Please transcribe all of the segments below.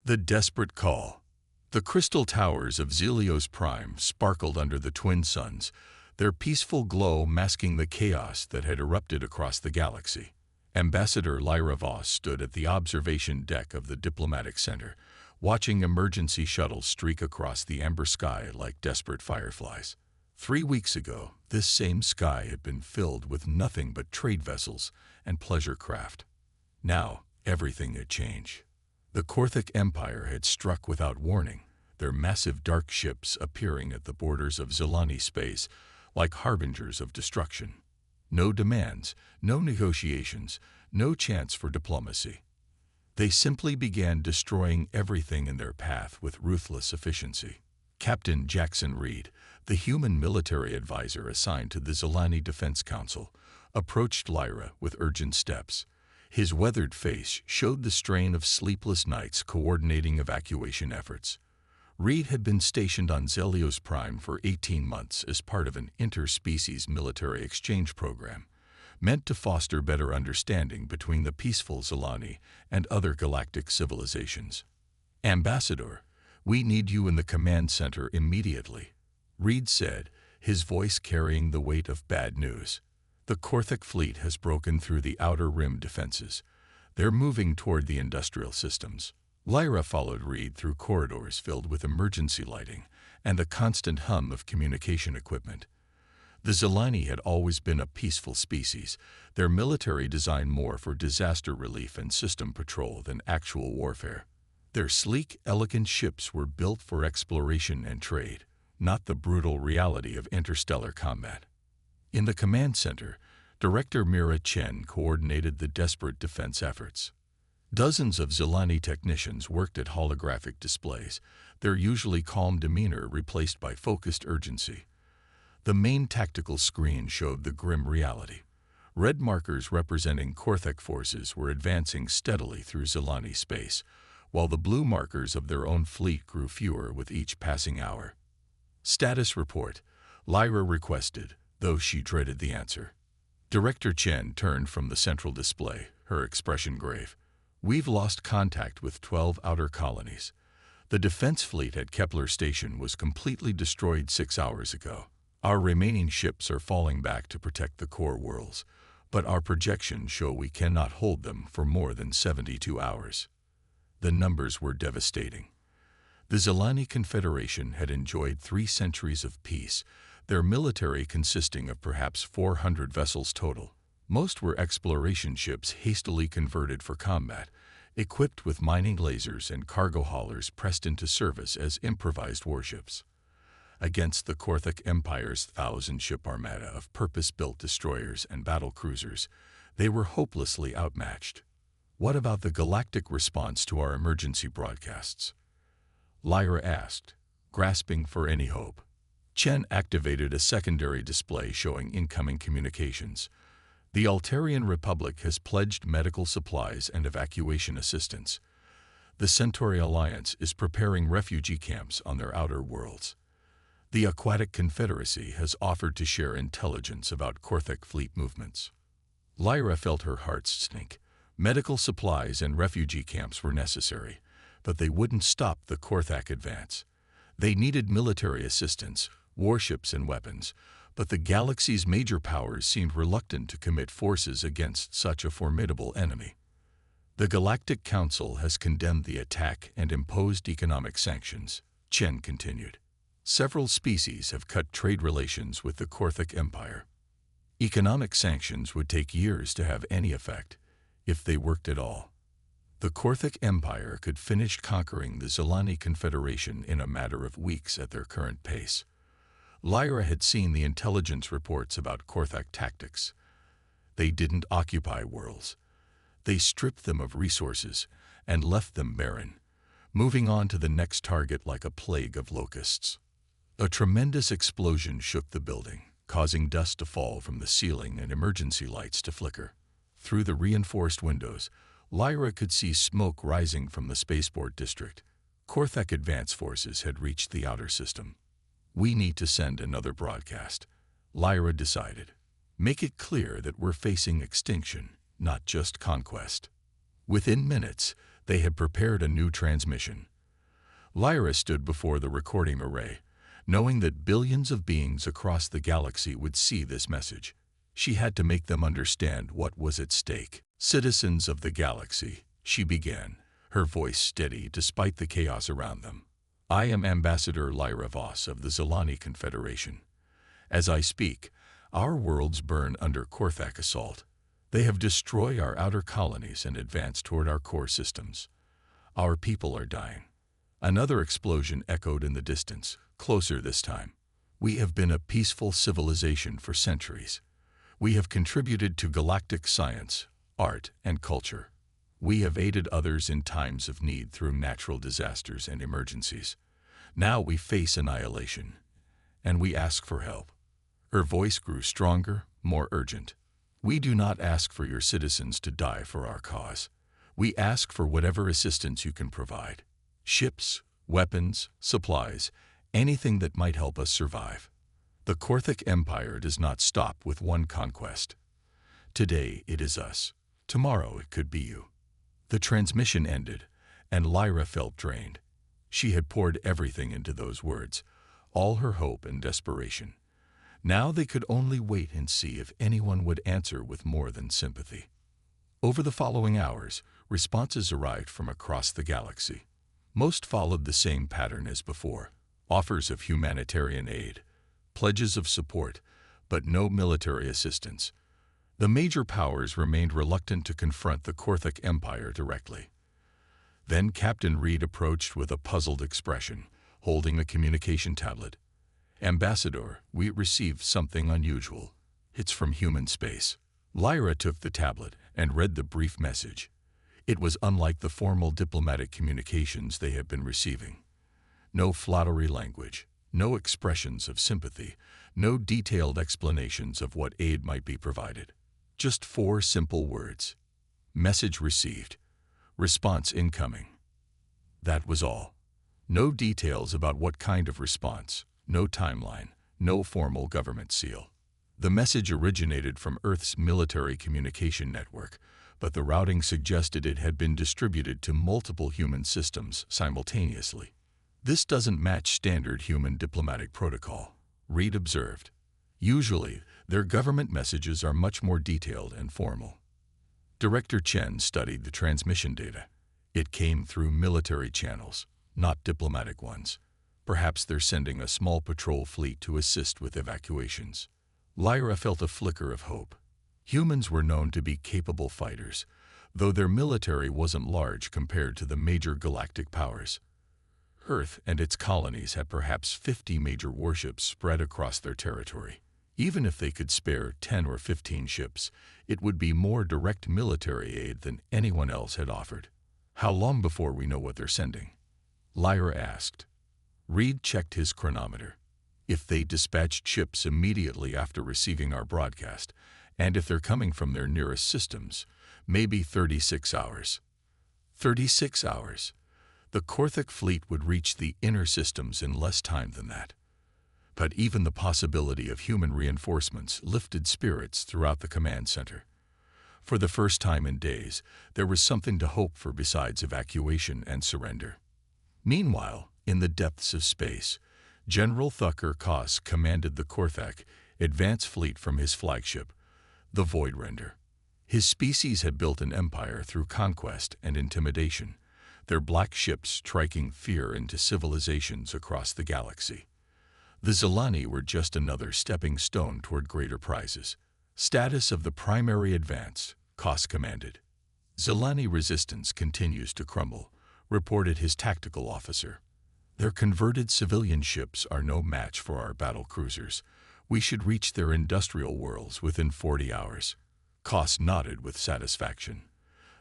The desperate call. The crystal towers of Zelios Prime sparkled under the twin suns, their peaceful glow masking the chaos that had erupted across the galaxy. Ambassador Lyra Voss stood at the observation deck of the diplomatic center, watching emergency shuttles streak across the amber sky like desperate fireflies. 3 weeks ago, this same sky had been filled with nothing but trade vessels and pleasure craft. Now, everything had changed. The Korthic Empire had struck without warning, their massive dark ships appearing at the borders of Zelani space like harbingers of destruction. No demands, no negotiations, no chance for diplomacy. They simply began destroying everything in their path with ruthless efficiency. Captain Jackson Reed, the human military advisor assigned to the Zelani Defense Council, approached Lyra with urgent steps. His weathered face showed the strain of sleepless nights coordinating evacuation efforts. Reed had been stationed on Zelios Prime for 18 months as part of an interspecies military exchange program, meant to foster better understanding between the peaceful Zelani and other galactic civilizations. "Ambassador, we need you in the command center immediately," Reed said, his voice carrying the weight of bad news. "The Korthic fleet has broken through the outer rim defenses. They're moving toward the industrial systems." Lyra followed Reed through corridors filled with emergency lighting and the constant hum of communication equipment. The Zelani had always been a peaceful species, their military designed more for disaster relief and system patrol than actual warfare. Their sleek, elegant ships were built for exploration and trade, not the brutal reality of interstellar combat. In the command center, Director Mira Chen coordinated the desperate defense efforts. Dozens of Zelani technicians worked at holographic displays, their usually calm demeanor replaced by focused urgency. The main tactical screen showed the grim reality. Red markers representing Korthic forces were advancing steadily through Zelani space, while the blue markers of their own fleet grew fewer with each passing hour. "Status report," Lyra requested, though she dreaded the answer. Director Chen turned from the central display, her expression grave. "We've lost contact with 12 outer colonies. The defense fleet at Kepler Station was completely destroyed 6 hours ago. Our remaining ships are falling back to protect the core worlds, but our projections show we cannot hold them for more than 72 hours. The numbers were devastating. The Zelani Confederation had enjoyed 3 centuries of peace, their military consisting of perhaps 400 vessels total. Most were exploration ships hastily converted for combat, equipped with mining lasers and cargo haulers pressed into service as improvised warships. Against the Korthic Empire's 1,000-ship armada of purpose-built destroyers and battle cruisers, they were hopelessly outmatched. "What about the galactic response to our emergency broadcasts?" Lyra asked, grasping for any hope. Chen activated a secondary display showing incoming communications. "The Altarian Republic has pledged medical supplies and evacuation assistance. The Centauri Alliance is preparing refugee camps on their outer worlds. The Aquatic Confederacy has offered to share intelligence about Korthic fleet movements." Lyra felt her heart sink. Medical supplies and refugee camps were necessary, but they wouldn't stop the Korthic advance. They needed military assistance, warships and weapons, but the galaxy's major powers seemed reluctant to commit forces against such a formidable enemy. "The Galactic Council has condemned the attack and imposed economic sanctions," Chen continued. "Several species have cut trade relations with the Korthic Empire. Economic sanctions would take years to have any effect, if they worked at all. The Korthic Empire could finish conquering the Zelani Confederation in a matter of weeks at their current pace." Lyra had seen the intelligence reports about Korthic tactics. They didn't occupy worlds. They stripped them of resources and left them barren, moving on to the next target like a plague of locusts. A tremendous explosion shook the building, causing dust to fall from the ceiling and emergency lights to flicker. Through the reinforced windows, Lyra could see smoke rising from the spaceport district. Korthic advance forces had reached the outer system. "We need to send another broadcast," Lyra decided. "Make it clear that we're facing extinction, not just conquest." Within minutes, They had prepared a new transmission. Lyra stood before the recording array, knowing that billions of beings across the galaxy would see this message. She had to make them understand what was at stake. "Citizens of the galaxy," she began, her voice steady despite the chaos around them. "I am Ambassador Lyra Voss of the Zilani Confederation. As I speak, our worlds burn under Korthak assault. They have destroyed our outer colonies and advanced toward our core systems. Our people are dying." Another explosion echoed in the distance, closer this time. "We have been a peaceful civilization for centuries. We have contributed to galactic science, art, and culture. We have aided others in times of need through natural disasters and emergencies. Now we face annihilation, and we ask for help." Her voice grew stronger, more urgent. "We do not ask for your citizens to die for our cause. We ask for whatever assistance you can provide. Ships, weapons, supplies, anything that might help us survive. The Korthak Empire does not stop with one conquest. Today it is us. Tomorrow it could be you." The transmission ended, and Lyra felt drained. She had poured everything into those words, all her hope and desperation. Now they could only wait and see if anyone would answer with more than sympathy. Over the following hours, responses arrived from across the galaxy. Most followed the same pattern as before: offers of humanitarian aid, pledges of support, but no military assistance. The major powers remained reluctant to confront the Korthak Empire directly. Then Captain Reed approached with a puzzled expression, holding a communication tablet. "Ambassador, we received something unusual. It's from human space." Lyra took the tablet and read the brief message. It was unlike the formal diplomatic communications they had been receiving. No flowery language, no expressions of sympathy, no detailed explanations of what aid might be provided. Just 4 simple words: "Message received. Response incoming." That was all. No details about what kind of response, no timeline, no formal government seal. The message originated from Earth's military communication network, but the routing suggested it had been distributed to multiple human systems simultaneously. "This doesn't match standard human diplomatic protocol," Reed observed. "Usually, their government messages are much more detailed and formal." Director Chen studied the transmission data. It came through military channels, not diplomatic ones. Perhaps they're sending a small patrol fleet to assist with evacuations. Lyra felt a flicker of hope. Humans were known to be capable fighters, though their military wasn't large compared to the major galactic powers. Earth and its colonies had perhaps 50 major warships spread across their territory. Even if they could spare 10 or 15 ships, it would be more direct military aid than anyone else had offered. "How long before we know what they're sending?" Lyra asked. Reed checked his chronometer. "If they dispatched ships immediately after receiving our broadcast, and if they're coming from their nearest systems, maybe 36 hours. 36 hours. The Korthak fleet would reach the inner systems in less time than that." But even the possibility of human reinforcements lifted spirits throughout the command center. For the first time in days, there was something to hope for besides evacuation and surrender. Meanwhile, in the depths of space, General Thucker Koss commanded the Korthak advance fleet from his flagship, the Voidrender. His species had built an empire through conquest and intimidation, their black ships striking fear into civilizations across the galaxy. The Zilani were just another stepping stone toward greater prizes. "Status of the primary advance," Koss commanded. "Zilani resistance continues to crumble," reported his tactical officer. "Their converted civilian ships are no match for our battle cruisers. We should reach their industrial worlds within 40 hours. Koss nodded with satisfaction.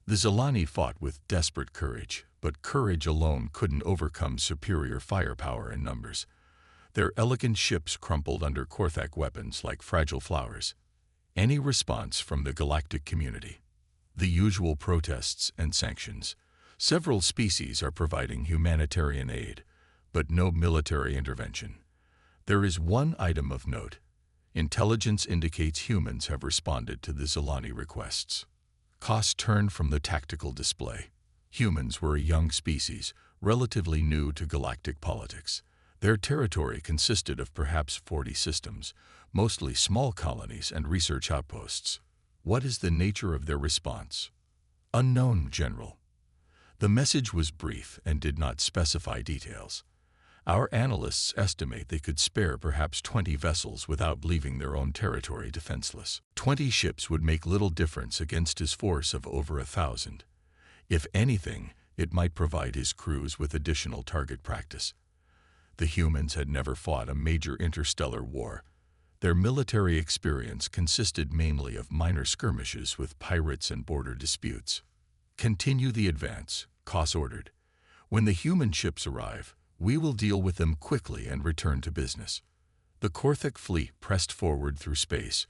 The Zilani fought with desperate courage, but courage alone couldn't overcome superior firepower and numbers. Their elegant ships crumpled under Korthak weapons like fragile flowers. Any response from the galactic community? The usual protests and sanctions. Several species are providing humanitarian aid, but no military intervention. There is one item of note. Intelligence indicates humans have responded to the Zilani requests. Koss turned from the tactical display. Humans were a young species, relatively new to galactic politics. Their territory consisted of perhaps 40 systems, mostly small colonies and research outposts. What is the nature of their response? Unknown, General. The message was brief and did not specify details. Our analysts estimate they could spare perhaps 20 vessels without leaving their own territory defenseless. 20 ships would make little difference against his force of over 1,000. If anything, it might provide his crews with additional target practice. The humans had never fought a major interstellar war. Their military experience consisted mainly of minor skirmishes with pirates and border disputes. Continue the advance, Koss ordered. When the human ships arrive, we will deal with them quickly and return to business. The Korthak fleet pressed forward through space,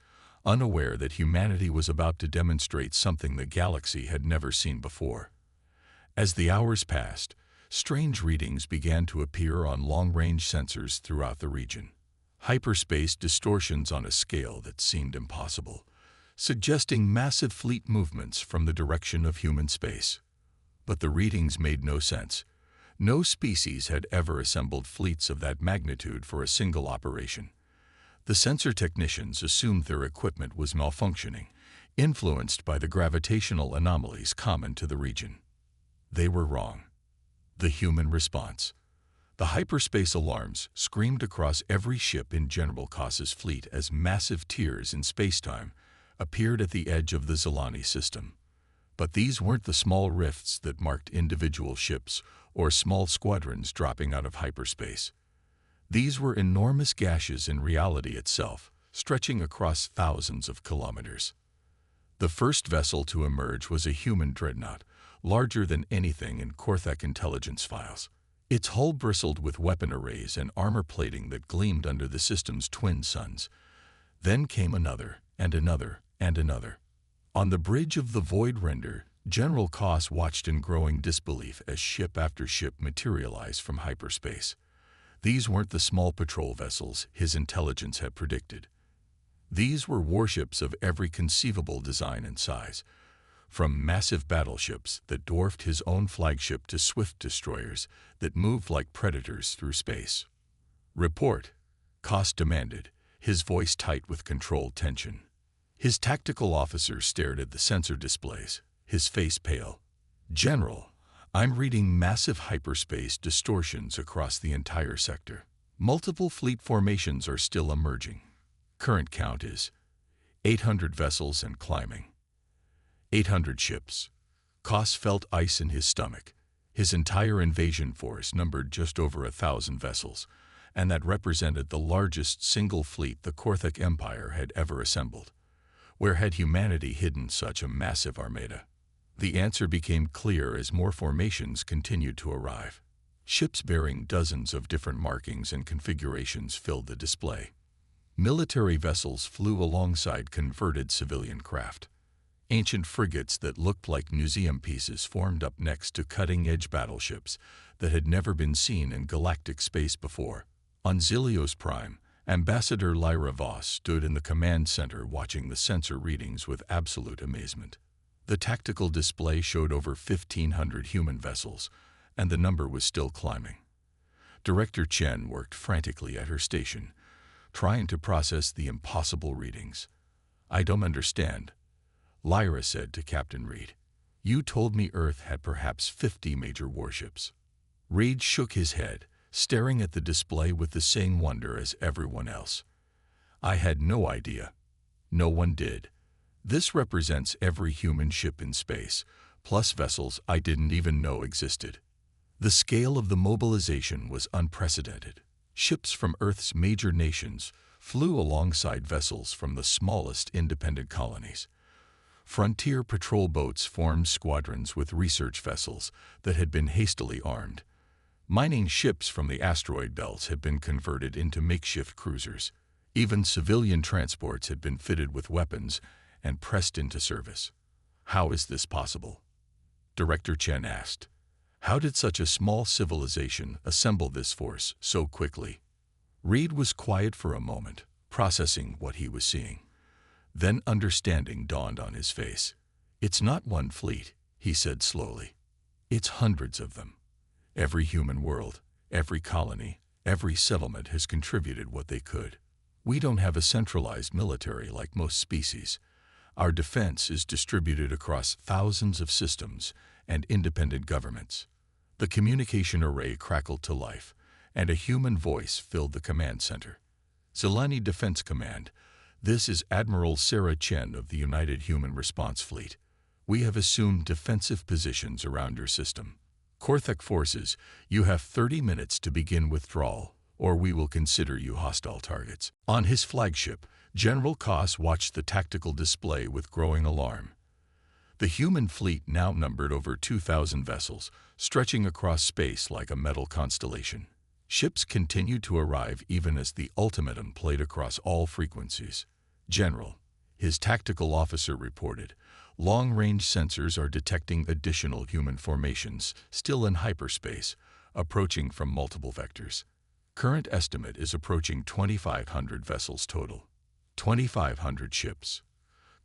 unaware that humanity was about to demonstrate something the galaxy had never seen before. As the hours passed, strange readings began to appear on long-range sensors throughout the region. Hyperspace distortions on a scale that seemed impossible, suggesting massive fleet movements from the direction of human space. But the readings made no sense. No species had ever assembled fleets of that magnitude for a single operation. The sensor technicians assumed their equipment was malfunctioning, influenced by the gravitational anomalies common to the region. They were wrong. The human response. The hyperspace alarms screamed across every ship in General Koss's fleet as massive tears in spacetime appeared at the edge of the Zelani system. But these weren't the small rifts that marked individual ships or small squadrons dropping out of hyperspace. These were enormous gashes in reality itself, stretching across thousands of kilometers. The first vessel to emerge was a human dreadnought, larger than anything in Korthak intelligence files. Its hull bristled with weapon arrays and armor plating that gleamed under the system's twin suns. Then came another, and another, and another. On the bridge of the Void Render, General Koss watched in growing disbelief as ship after ship materialized from hyperspace. These weren't the small patrol vessels his intelligence had predicted. These were warships of every conceivable design and size, from massive battleships that dwarfed his own flagship to swift destroyers that moved like predators through space. "Report," Koss demanded, his voice tight with controlled tension. His tactical officer stared at the sensor displays, his face pale. "General, I'm reading massive hyperspace distortions across the entire sector. Multiple fleet formations are still emerging. Current count is 800 vessels and climbing. 800 ships." Koss felt ice in his stomach. His entire invasion force numbered just over 1,000 vessels, and that represented the largest single fleet the Korthak Empire had ever assembled. Where had humanity hidden such a massive armada? The answer became clear as more formations continued to arrive. Ships bearing dozens of different markings and configurations filled the display. Military vessels flew alongside converted civilian craft. Ancient frigates that looked like museum pieces formed up next to cutting-edge battleships that had never been seen in galactic space before. On Zilios Prime, Ambassador Lyra Voss stood in the command center watching the sensor readings with absolute amazement. The tactical display showed over 1,500 human vessels, and the number was still climbing. Director Chen worked frantically at her station, trying to process the impossible readings. "I don't understand," Lyra said to Captain Reed. "You told me Earth had perhaps 50 major warships." Reed shook his head, staring at the display with the same wonder as everyone else. "I had no idea. No one did. This represents every human ship in space, plus vessels I didn't even know existed." The scale of the mobilization was unprecedented. Ships from Earth's major nations flew alongside vessels from the smallest independent colonies. Frontier patrol boats formed squadrons with research vessels that had been hastily armed. Mining ships from the asteroid belts had been converted into makeshift cruisers. Even civilian transports had been fitted with weapons and pressed into service. "How is this possible?" Director Chen asked. "How did such a small civilization assemble this force so quickly?" Reed was quiet for a moment, processing what he was seeing. Then understanding dawned on his face. "It's not one fleet," he said slowly. It's hundreds of them. Every human world, every colony, every settlement has contributed what they could. We don't have a centralized military like most species. Our defense is distributed across thousands of systems and independent governments. The communication array crackled to life, and a human voice filled the command center. Zilani Defense Command, this is Admiral Sarah Chen of the United Human Response Fleet. We have assumed defensive positions around your system. Korthak forces, you have 30 minutes to begin withdrawal, or we will consider you hostile targets. On his flagship, General Koss watched the tactical display with growing alarm. The human fleet now numbered over 2,000 vessels, stretching across space like a metal constellation. Ships continued to arrive even as the ultimatum played across all frequencies. General, his tactical officer reported, long-range sensors are detecting additional human formations, still in hyperspace, approaching from multiple vectors. Current estimate is approaching 2,500 vessels total. 2,500 ships.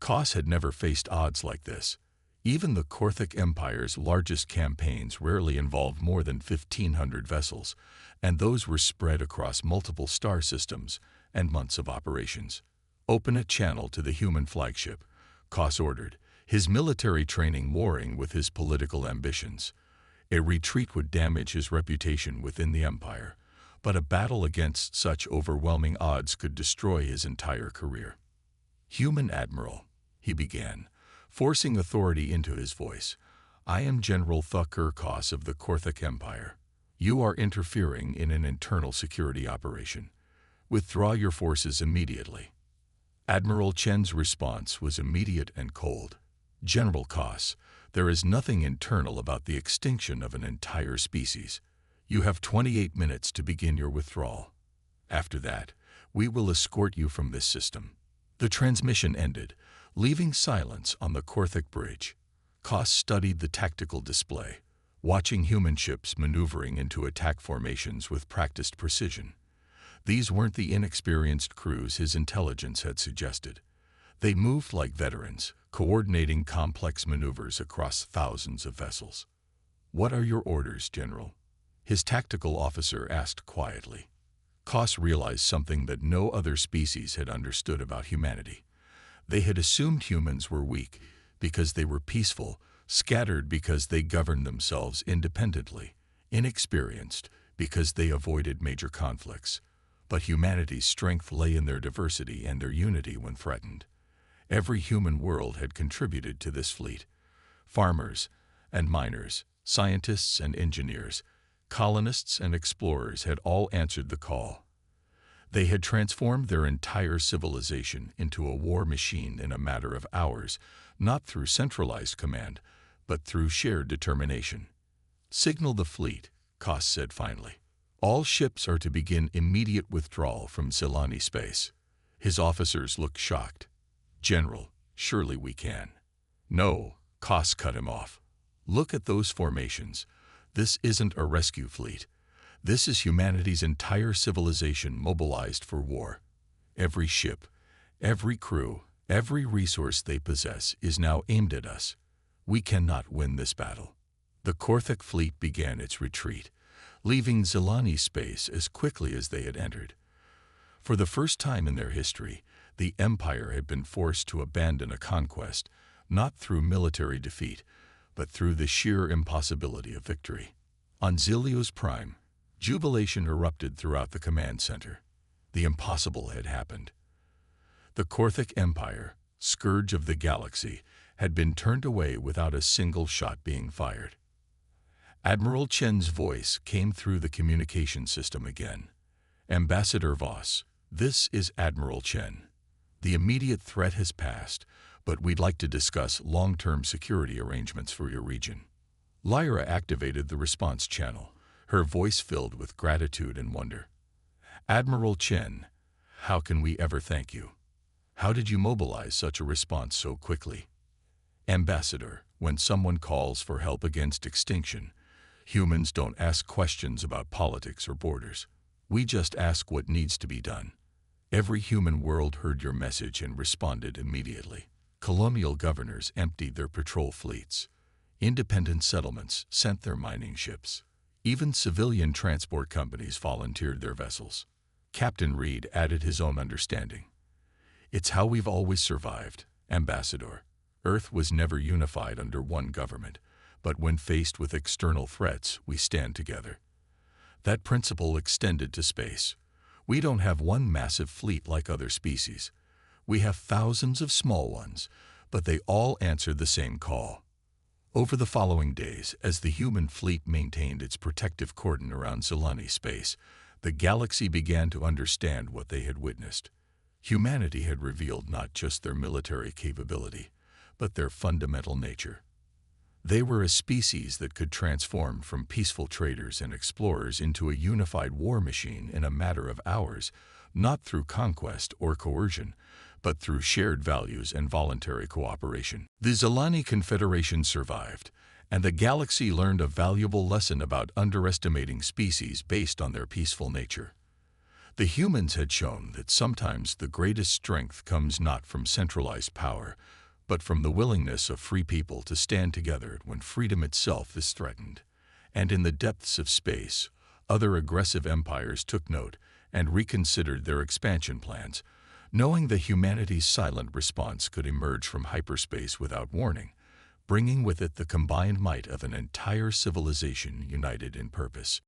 Koss had never faced odds like this. Even the Korthak Empire's largest campaigns rarely involved more than 1,500 vessels, and those were spread across multiple star systems and months of operations. Open a channel to the human flagship, Koss ordered, his military training warring with his political ambitions. A retreat would damage his reputation within the Empire, but a battle against such overwhelming odds could destroy his entire career. Human Admiral, he began, forcing authority into his voice. I am General Thukur Koss of the Korthak Empire. You are interfering in an internal security operation. Withdraw your forces immediately. Admiral Chen's response was immediate and cold. General Koss, there is nothing internal about the extinction of an entire species. You have 28 minutes to begin your withdrawal. After that, we will escort you from this system. The transmission ended, leaving silence on the Korthak bridge. Koss studied the tactical display, watching human ships maneuvering into attack formations with practiced precision. These weren't the inexperienced crews his intelligence had suggested. They moved like veterans, coordinating complex maneuvers across thousands of vessels. What are your orders, General? His tactical officer asked quietly. Koss realized something that no other species had understood about humanity. They had assumed humans were weak because they were peaceful, scattered because they governed themselves independently, inexperienced because they avoided major conflicts. But humanity's strength lay in their diversity and their unity when threatened. Every human world had contributed to this fleet. Farmers and miners, scientists and engineers, colonists and explorers had all answered the call. They had transformed their entire civilization into a war machine in a matter of hours, not through centralized command, but through shared determination. Signal the fleet, Koss said finally. All ships are to begin immediate withdrawal from Zilani space. His officers looked shocked. General, surely we can. No, Koss cut him off. Look at those formations. This isn't a rescue fleet. This is humanity's entire civilization mobilized for war. Every ship, every crew, every resource they possess is now aimed at us. We cannot win this battle. The Korthak fleet began its retreat, leaving Zilani space as quickly as they had entered. For the first time in their history, the Empire had been forced to abandon a conquest, not through military defeat, but through the sheer impossibility of victory. On Zilios Prime, jubilation erupted throughout the command center. The impossible had happened. The Korthak Empire, scourge of the galaxy, had been turned away without a single shot being fired. Admiral Chen's voice came through the communication system again. Ambassador Voss, this is Admiral Chen. The immediate threat has passed, but we'd like to discuss long-term security arrangements for your region. Lyra activated the response channel, her voice filled with gratitude and wonder. Admiral Chen, how can we ever thank you? How did you mobilize such a response so quickly? Ambassador, when someone calls for help against extinction, humans don't ask questions about politics or borders. We just ask what needs to be done. Every human world heard your message and responded immediately. Colonial governors emptied their patrol fleets. Independent settlements sent their mining ships. Even civilian transport companies volunteered their vessels. Captain Reed added his own understanding. It's how we've always survived, Ambassador. Earth was never unified under one government, but when faced with external threats, we stand together. That principle extended to space. We don't have one massive fleet like other species. We have thousands of small ones, but they all answer the same call. Over the following days, as the human fleet maintained its protective cordon around Zelani space, the galaxy began to understand what they had witnessed. Humanity had revealed not just their military capability, but their fundamental nature. They were a species that could transform from peaceful traders and explorers into a unified war machine in a matter of hours, not through conquest or coercion, but through shared values and voluntary cooperation. The Zelani Confederation survived, and the galaxy learned a valuable lesson about underestimating species based on their peaceful nature. The humans had shown that sometimes the greatest strength comes not from centralized power, but from the willingness of free people to stand together when freedom itself is threatened. And in the depths of space, other aggressive empires took note and reconsidered their expansion plans, knowing that humanity's silent response could emerge from hyperspace without warning, bringing with it the combined might of an entire civilization united in purpose.